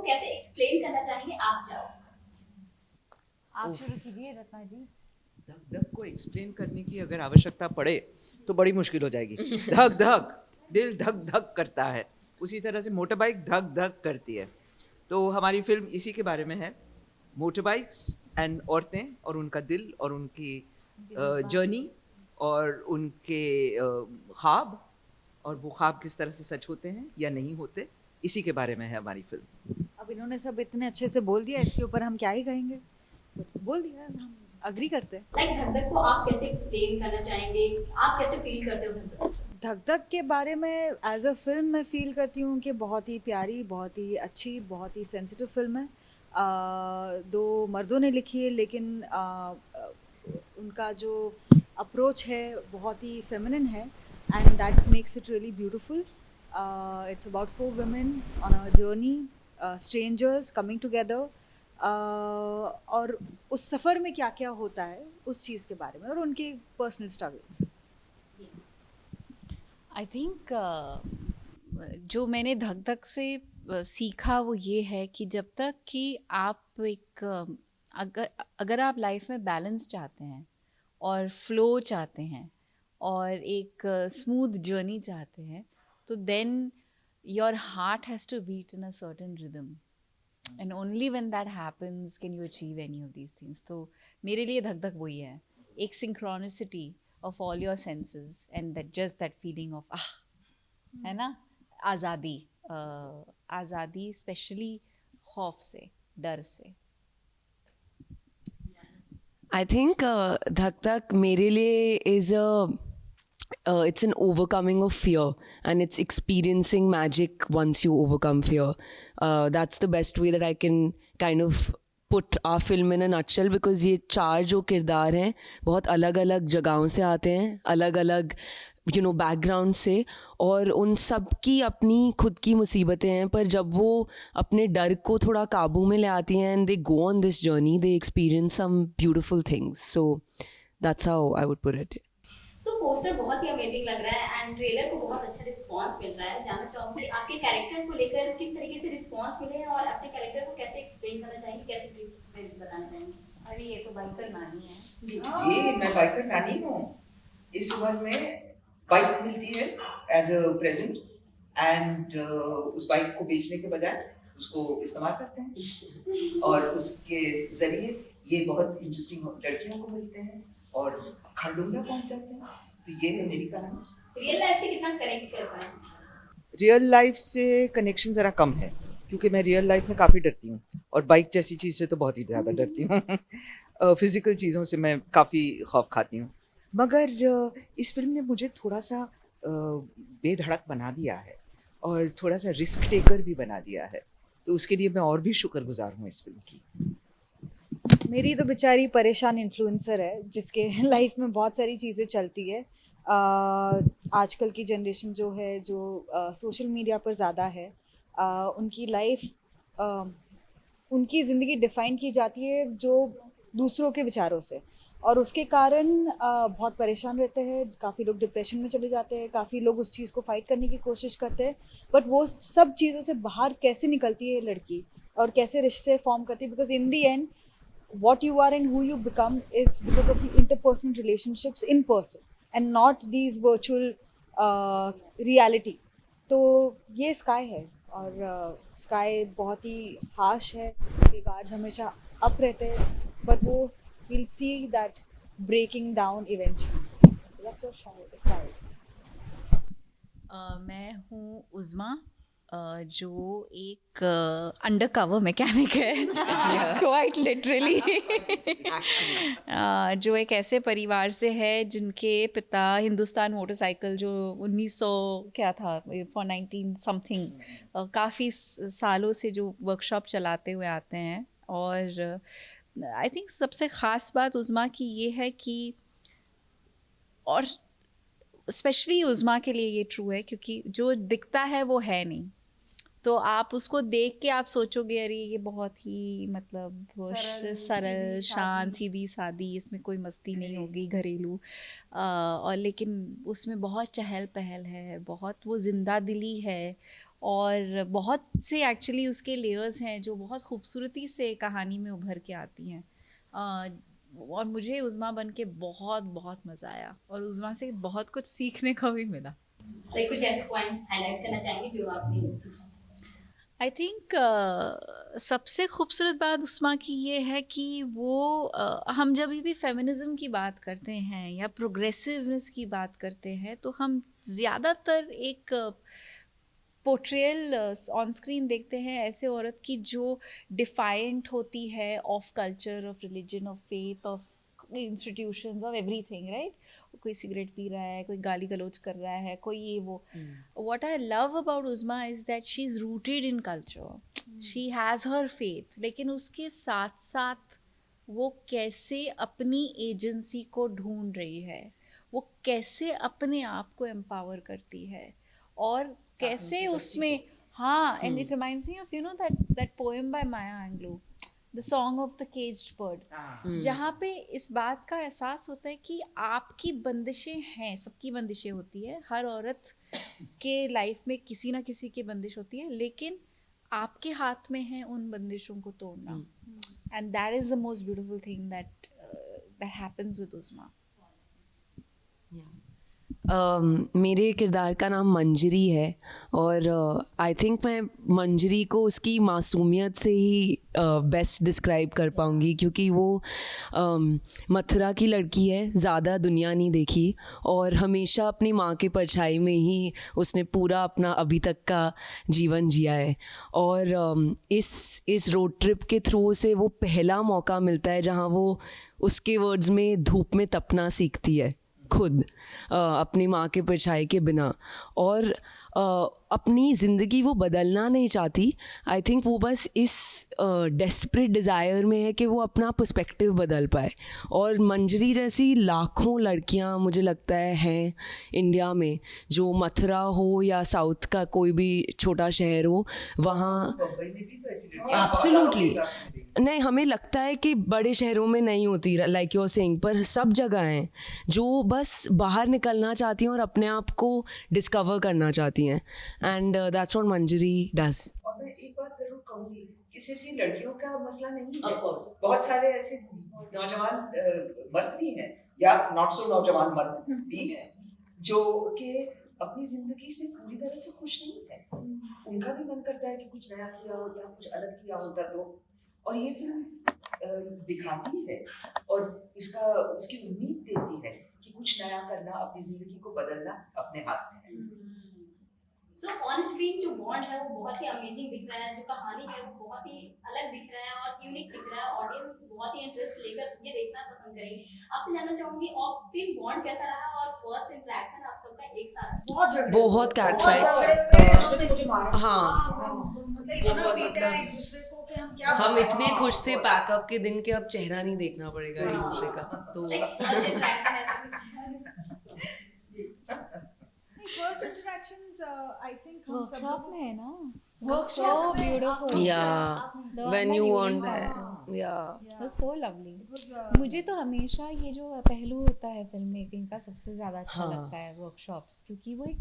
कैसे एक्सप्लेन करना चाहेंगे? आप जाओ। आप शुरू कीजिए रत्ना जी। धक धक को एक्सप्लेन करने की अगर आवश्यकता पड़े तो बड़ी मुश्किल हो जाएगी। धक धक, दिल धक धक करता है, उसी तरह से मोटर बाइक धक धक करती है। तो हमारी फिल्म इसी के बारे में है, मोटर बाइक्स एंड औरतें और उनका दिल और उनकी जर्नी और उनके ख्वाब, और वो ख्वाब किस तरह से सच होते हैं या नहीं होते, इसी के बारे में है हमारी फिल्म। अब इन्होंने सब इतने अच्छे से बोल दिया, इसके ऊपर हम क्या ही कहेंगे। बोल दिया, हम अग्री करते हैं। लाइक धक-धक को आप कैसे एक्सप्लेन करना चाहेंगे? आप कैसे फील करते हो धक-धक? धक धक के बारे में एज अ फिल्म मैं फील करती हूँ कि बहुत ही प्यारी, बहुत ही अच्छी, बहुत ही सेंसिटिव फिल्म है। दो मर्दों ने लिखी है, लेकिन उनका जो अप्रोच है बहुत ही फेमिनिन है, and that makes it really beautiful. It's about 4 women on a journey, strangers coming together, और उस सफ़र में क्या क्या होता है उस चीज़ के बारे में और उनके पर्सनल स्ट्रगल्स। आई थिंक जो मैंने धक धक से सीखा वो ये है कि जब तक कि आप एक अगर अगर आप लाइफ में बैलेंस चाहते हैं और फ्लो चाहते हैं और एक स्मूथ जर्नी चाहते हैं, तो then your heart has to beat in a certain rhythm, and only when that happens can you achieve any of these things. तो मेरे लिए धक धक वही है, एक synchronicity of all your senses and that just that feeling of है ना, आज़ादी, आज़ादी स्पेशली खौफ से, डर से। I think Dhak Dhak मेरे लिए is it's an overcoming of fear, and it's experiencing magic once you overcome fear. That's the best way that I can kind of put our film in a nutshell, because ये चार जो किरदार हैं बहुत अलग अलग जगहों से आते हैं, अलग अलग बैकग्राउंड से, और उन सब की अपनी खुद की मुसीबतें हैं, पर जब वो अपने डर को थोड़ा काबू में ले आती हैं and they go on this journey, they experience some beautiful things. So that's how I would put it. So poster बहुत ही अमेजिंग लग रहा है एंड ट्रेलर को बहुत अच्छा रिस्पांस मिल रहा है। जानना चाहूंगी आपके कैरेक्टर को लेकर किस तरीके से रिस्पांस मिले हैं और अपने कैरेक्टर को कैसे एक्सप्लेन करना चाहेंगे, कैसे ब्रीफ बताना चाहेंगे? अरे ये तो बाइकर नानी है। जी, मैं बाइकर नानी हूँ। इस उम्र में बाइक मिलती है एज अ प्रेजेंट, एंड उस बाइक को बेचने के बजाय उसको इस्तेमाल करते हैं, और उसके जरिए ये बहुत इंटरेस्टिंग लड़कियों को मिलते हैं और खंडूला पहुंच जाते हैं। तो ये है मेरी कहानी। रियल लाइफ से कितना कनेक्ट कर पाए? रियल लाइफ से कनेक्शन ज़रा कम है, क्योंकि मैं रियल लाइफ में काफ़ी डरती हूँ, और बाइक जैसी चीज़ से तो बहुत ही ज़्यादा डरती हूँ। फिज़िकल चीज़ों से मैं काफ़ी खौफ खाती हूँ। मगर इस फिल्म ने मुझे थोड़ा सा बेधड़क बना दिया है और थोड़ा सा रिस्क टेकर भी बना दिया है, तो उसके लिए मैं और भी शुक्रगुजार हूँ इस फिल्म की। मेरी तो बेचारी परेशान इन्फ्लुएंसर है जिसके लाइफ में बहुत सारी चीज़ें चलती है। आजकल की जनरेशन जो है, जो सोशल मीडिया पर ज़्यादा है, उनकी लाइफ, उनकी ज़िंदगी डिफ़ाइन की जाती है जो दूसरों के विचारों से, और उसके कारण बहुत परेशान रहते हैं। काफ़ी लोग डिप्रेशन में चले जाते हैं, काफ़ी लोग उस चीज़ को फाइट करने की कोशिश करते हैं, बट वो सब चीज़ों से बाहर कैसे निकलती है लड़की और कैसे रिश्ते फॉर्म करती है, because in the and what you are and who you become is because of the interpersonal relationships in person and not these virtual reality. तो ये स्काई है, और स्काई बहुत ही हार्श है, उसके गार्ड्स हमेशा अप रहते हैं, बट वो will see that breaking down eventually. So that's what Sky is. मैं हूँ उज़मा, जो एक अंडर कवर मैकेनिक है, क्वाइट लिटरली, जो एक ऐसे परिवार से है जिनके पिता हिंदुस्तान मोटरसाइकिल, जो 1900 क्या था, फॉर 19 समथिंग, काफ़ी सालों से जो वर्कशॉप चलाते हुए आते हैं। और आई थिंक सबसे ख़ास बात उज़मा की ये है कि, और स्पेशली उज़मा के लिए ये ट्रू है क्योंकि जो दिखता है वो है नहीं, तो आप उसको देख के आप सोचोगे अरे ये बहुत ही मतलब सरल शांत सीधी सादी, इसमें कोई मस्ती नहीं होगी, घरेलू, और लेकिन उसमें बहुत चहल पहल है, बहुत वो जिंदा दिली है, और बहुत से एक्चुअली उसके लेयर्स हैं जो बहुत खूबसूरती से कहानी में उभर के आती हैं। और मुझे उज़्मा बन के बहुत बहुत मज़ा आया और उज़्मा से बहुत कुछ सीखने को भी मिला। लाइक कुछ ऐसे पॉइंट्स हाईलाइट करना चाहेंगे जो आपने सीखा? आई थिंक सबसे खूबसूरत बात उस्मा की ये है कि वो हम जब भी फेमिनिज़म की बात करते हैं या प्रोग्रेसिवनेस की बात करते हैं तो हम ज़्यादातर एक पोर्ट्रेयल ऑन स्क्रीन देखते हैं ऐसे औरत की जो डिफाइंट होती है of culture, of religion, of faith, of institutions, of everything, right? कोई सिगरेट पी रहा है, कोई गाली गलौज कर रहा है, कोई ये वो। What I love about Uzma is that she's rooted in culture. She has her faith, लेकिन उसके साथ साथ वो कैसे अपनी एजेंसी को ढूंढ रही है, वो कैसे अपने आप को एम्पावर करती है और कैसे उसमें, हाँ, and it reminds me of, you know, that poem by Maya Angelou, The Song of the Caged Bird, जहाँ पे इस बात का एहसास होता है कि आपकी बंदिशें हैं, सबकी बंदिशें होती है, हर औरत के लाइफ में किसी ना किसी की बंदिश होती है, लेकिन आपके हाथ में है उन बंदिशों को तोड़ना, and that is the most beautiful thing that happens with Uzma. मेरे किरदार का नाम मंजरी है और आई थिंक मैं मंजरी को उसकी मासूमियत से ही बेस्ट डिस्क्राइब कर पाऊँगी, क्योंकि वो मथुरा की लड़की है, ज़्यादा दुनिया नहीं देखी और हमेशा अपनी माँ के परछाई में ही उसने पूरा अपना अभी तक का जीवन जिया है। और इस रोड ट्रिप के थ्रू से वो पहला मौका मिलता है जहाँ वो उसके वर्ड्स में धूप में तपना सीखती है खुद, अपनी माँ के परछाई के बिना, और अपनी ज़िंदगी वो बदलना नहीं चाहती। आई थिंक वो बस इस डेस्परेट डिज़ायर में है कि वो अपना पर्सपेक्टिव बदल पाए। और मंजरी जैसी लाखों लड़कियां मुझे लगता है हैं इंडिया में, जो मथुरा हो या साउथ का कोई भी छोटा शहर हो, वहाँ एब्सोल्युटली नहीं, हमें लगता है कि बड़े शहरों में नहीं होती, लाइक यू सेइंग, पर सब जगह हैं जो बस बाहर निकलना चाहती हैं और अपने आप को डिस्कवर करना चाहती हैं, and that's what Manjari does. और मैं एक बात जरूर कहूँगी कि सिर्फ ये लड़कियों का मसला नहीं है, बहुत सारे ऐसे नौजवान मर्द भी हैं या नॉट सो नौजवान मर्द भी हैं जो कि अपनी जिंदगी से पूरी तरह से खुश नहीं है। उनका भी मन करता है कि कुछ नया किया होता, कुछ अलग किया होता तो। और ये फिल्म दिखाती है और उसकी उम्मीद देती है कि कुछ नया करना, अपनी जिंदगी को बदलना अपने हाथ में है। सो ऑन स्क्रीन जो बॉन्ड है वो बहुत ही अमेजिंग दिख रहा है, जो कहानी है वो बहुत ही अलग दिख रहा है और यूनिक दिख रहा है। ऑडियंस बहुत ही इंटरेस्ट लेकर ये देखना पसंद करेगी। आपसे जानना चाहूंगी ऑफ स्क्रीन बॉन्ड कैसा रहा और फर्स्ट इंटरेक्शन आप सबका एक साथ? बहुत कैट फाइट्स, हाँ, हम इतने खुश थे पैकअप के दिन के अब चेहरा नहीं देखना पड़ेगा एक दूसरे का, तो फर्स्ट इंटरेक्शन है तो कुछ फर्स्ट इंटरेक्शंस आई थिंक हम सब वर्कशॉप में है ना, वर्कशॉप so beautiful, या व्हेन यू वांट दैट, या was so lovely. मुझे तो हमेशा ये जो पहलू होता है फिल्म मेकिंग का सबसे ज़्यादा अच्छा हाँ। लगता है वर्कशॉप्स, क्योंकि वो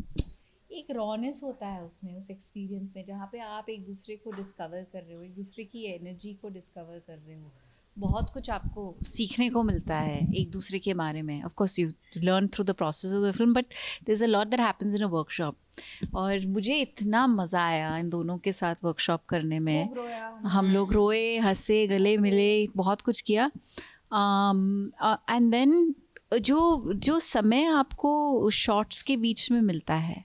एक रॉनेस होता है उसमें, उस एक्सपीरियंस में, जहाँ पे आप एक दूसरे को डिस्कवर कर रहे हो, एक दूसरे की एनर्जी को डिस्कवर कर रहे हो, बहुत कुछ आपको सीखने को मिलता है एक दूसरे के बारे में। Of course you learn through the process of the film, but there is a lot that happens in a workshop. और मुझे इतना मज़ा आया इन दोनों के साथ वर्कशॉप करने में। हम लोग रोए, हंसे, गले मिले, बहुत कुछ किया। एंड देन जो समय आपको शॉट्स के बीच में मिलता है,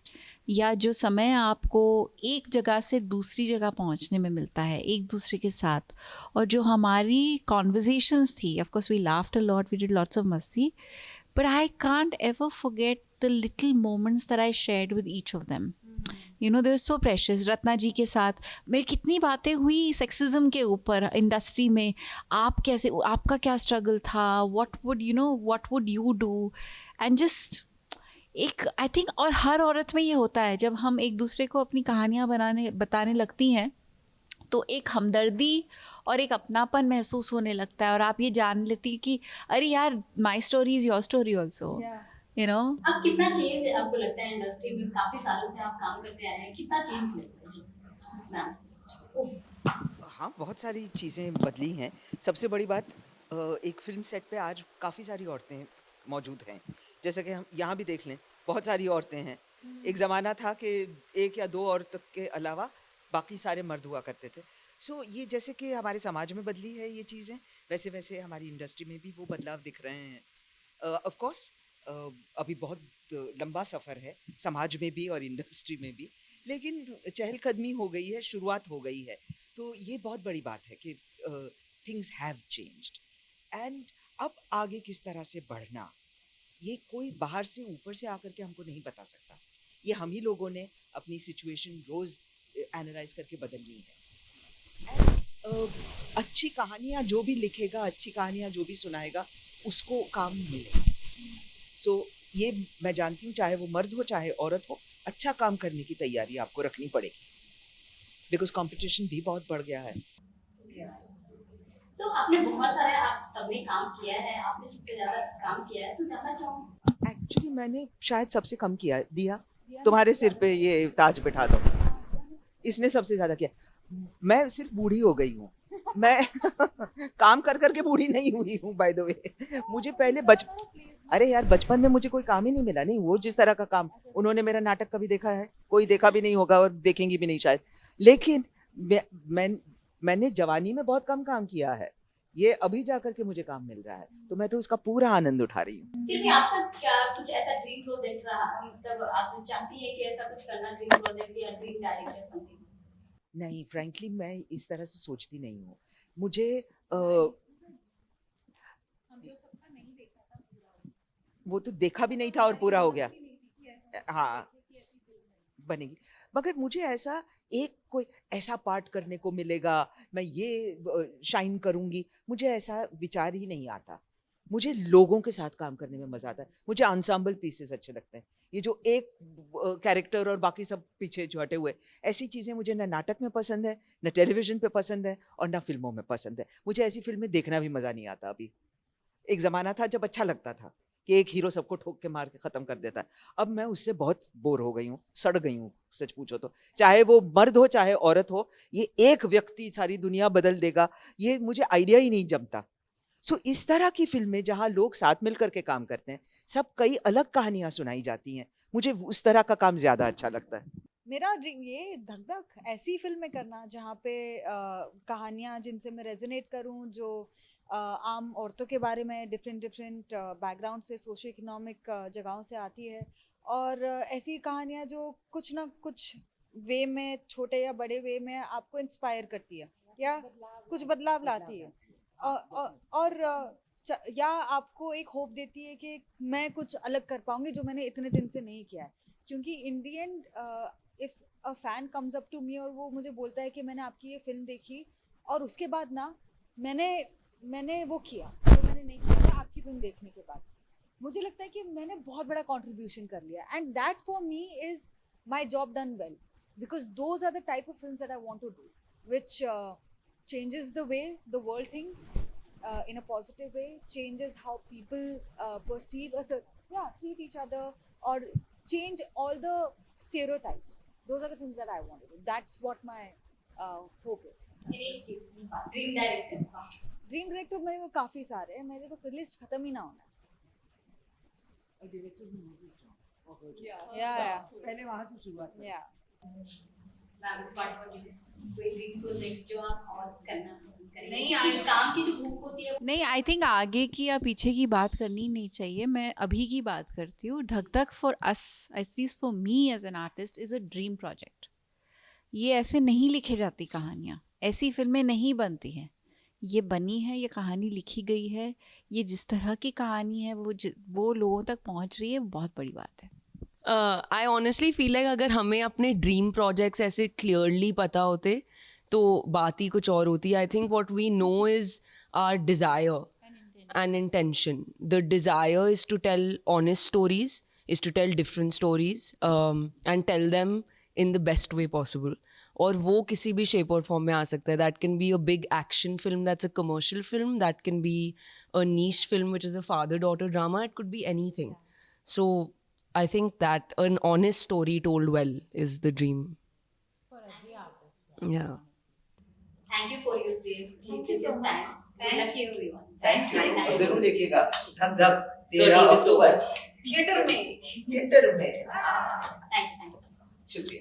या जो समय आपको एक जगह से दूसरी जगह पहुंचने में मिलता है एक दूसरे के साथ, और जो हमारी कॉन्वर्जेशंस थी, of course we laughed a lot, we did lots of मस्ती, but I can't ever forget the little moments that I shared with each of them. You know, they are so precious. Ratna ji के साथ मेरी कितनी बातें हुई sexism के ऊपर industry में, आप कैसे, आपका क्या स्ट्रगल था, what would you do, and just एक आई थिंक, और हर औरत में ये होता है, जब हम एक दूसरे को अपनी कहानियाँ बताने लगती हैं तो एक हमदर्दी और एक अपनापन महसूस होने लगता है, और आप ये जान लेती कि अरे यार, my story is your story also, you know. अब कितना चेंज आपको लगता है इंडस्ट्री में? काफी सालों से आप काम करते आ रहे हैं, कितना चेंज लगता है जी मैम? हाँ, बहुत सारी चीज़ें बदली हैं। सबसे बड़ी बात, एक फ़िल्म सेट पे आज काफ़ी सारी औरतें मौजूद हैं। जैसे कि हम यहाँ भी देख लें, बहुत सारी औरतें हैं। एक ज़माना था कि 1 या 2 औरत के अलावा बाकी सारे मर्द हुआ करते थे। सो ये जैसे कि हमारे समाज में बदली है ये चीज़ें, वैसे-वैसे हमारी इंडस्ट्री में भी वो बदलाव दिख रहे हैं। ऑफ़ कोर्स अभी बहुत लंबा सफ़र है, समाज में भी और इंडस्ट्री में भी, लेकिन चहलकदमी हो गई है, शुरुआत हो गई है। तो ये बहुत बड़ी बात है कि थिंग्स हैव चेंज्ड एंड अब आगे किस तरह से बढ़ना, ये कोई बाहर से ऊपर से आकर के हमको नहीं बता सकता। ये हम ही लोगों ने अपनी सिचुएशन रोज़ एनालाइज करके बदलनी है। एंड अच्छी कहानियाँ जो भी लिखेगा, अच्छी कहानियाँ जो भी सुनाएगा, उसको काम मिलेगा। सो ये मैं जानती हूँ, चाहे वो मर्द हो चाहे औरत हो, अच्छा काम करने की तैयारी आपको रखनी पड़ेगी, बिकॉज कंपटीशन भी बहुत बढ़ गया है। सो आपने बहुत सारे, आप सबने काम किया है, आपने सबसे ज्यादा काम किया है, सो जानना चाहूँगी एक्चुअली मैंने शायद सबसे कम किया दिया। तुम्हारे सिर पे ये ताज बिठा दो, इसने सबसे ज्यादा किया। मैं सिर्फ बूढ़ी हो गई हूँ, मैं काम कर करके बूढ़ी नहीं हुई हूँ बाय द वे। मुझे पहले अरे यार, बचपन में मुझे कोई काम ही नहीं मिला। नहीं, वो जिस तरह का काम, उन्होंने मेरा नाटक कभी देखा है? कोई देखा भी नहीं होगा और देखेंगी भी नहीं शायद। लेकिन मैंने जवानी में बहुत कम काम किया है, ये अभी जाकर के मुझे काम मिल रहा है, तो मैं तो उसका पूरा आनंद उठा रही हूँ। फिर भी आपका क्या कुछ ऐसा ड्रीम प्रोजेक्ट रहा, मतलब आप चाहती है कि ऐसा कुछ करना, ड्रीम प्रोजेक्ट या ड्रीम डायरेक्टर समथिंग? नहीं, फ्रैंकली मैं इस तरह से सोचती नहीं हूँ। मुझे वो तो देखा भी नहीं था और पूरा हो गया। हाँ, बनेगी, मगर मुझे ऐसा एक कोई ऐसा पार्ट करने को मिलेगा, मैं ये शाइन करूंगी, मुझे ऐसा विचार ही नहीं आता। मुझे लोगों के साथ काम करने में मजा आता है। मुझे एंसेम्बल पीसेस अच्छे लगते हैं। ये जो एक कैरेक्टर और बाकी सब पीछे जो हटे हुए, ऐसी चीज़ें मुझे ना नाटक में पसंद है, ना टेलीविजन पे पसंद है और ना फिल्मों में पसंद है। मुझे ऐसी फिल्में देखना भी मज़ा नहीं आता अभी। एक ज़माना था जब अच्छा लगता था कि एक हीरो सबको ठोक के मार के ख़त्म कर देता है। अब मैं उससे बहुत बोर हो गई हूँ, सड़ गई हूँ सच पूछो तो। चाहे वो मर्द हो चाहे औरत हो, ये एक व्यक्ति सारी दुनिया बदल देगा, ये मुझे आइडिया ही नहीं जमता। सो इस तरह की फिल्में जहाँ लोग साथ मिल करके काम करते हैं, सब कई अलग कहानियाँ सुनाई जाती हैं, मुझे उस तरह का काम ज़्यादा अच्छा लगता है। मेरा ड्रीम ये धक धक ऐसी फिल्में करना जहाँ पे कहानियाँ जिनसे मैं रेजोनेट करूँ, जो आम औरतों के बारे में डिफरेंट डिफरेंट बैकग्राउंड से, सोशो इकोनॉमिक जगहों से आती है, और ऐसी कहानियाँ जो कुछ ना कुछ वे में, छोटे या बड़े वे में आपको इंस्पायर करती है या कुछ बदलाव लाती है, और या आपको एक होप देती है कि मैं कुछ अलग कर पाऊंगी जो मैंने इतने दिन से नहीं किया है। क्योंकि in the end if a fan comes up to me और वो मुझे बोलता है कि मैंने आपकी ये फिल्म देखी और उसके बाद ना मैंने वो किया जो मैंने नहीं किया था आपकी फिल्म देखने के बाद, मुझे लगता है कि मैंने बहुत बड़ा कंट्रीब्यूशन कर लिया, and that for me is my job done well, because those are the type of films that I want to do, which changes the way the world thinks in a positive way, changes how people perceive us, treat each other, or change all the stereotypes. Those are the things that I want to do. That's what my hope is. Dream director? Dream director मेरे में काफ़ी सारे हैं, मेरे तो list खत्म ही ना होना है। पहले वहाँ से शुरुआत करें। मैम कोई ड्रीम प्रोजेक्ट जो आप और करना पसंद करेंगे? नहीं, आज काम की जो भूख होती है नहीं, आई थिंक आगे की या पीछे की बात करनी नहीं चाहिए, मैं अभी की बात करती हूँ। Dhak Dhak for us, at least for me as an artist, is a dream project. ये ऐसे नहीं लिखे जाती कहानियाँ, ऐसी फिल्में नहीं बनती हैं। ये बनी है, ये कहानी लिखी गई है, ये जिस तरह की कहानी है वो लोगों तक पहुँच रही है, बहुत बड़ी बात है। आई ऑनेस्टली फील लाइक अगर हमें अपने ड्रीम प्रोजेक्ट्स ऐसे क्लियरली पता होते तो बात ही कुछ और होती। I think what we know is our desire and intention. The desire is to tell honest stories, is to tell different stories, and tell them in the best way possible. और वो किसी भी shape और form में आ सकता है. That can be a big action film, that's a commercial film, that can be a niche film which is a father-daughter drama, it could be anything. So I think that an honest story told well is the dream. Yeah. Thank you for your precious time. Good luck to everyone. Thank you, और जरूर देखिएगा धक धक 13 13 अक्टूबर theatre में theatre में। Thank you so much. शुक्रिया।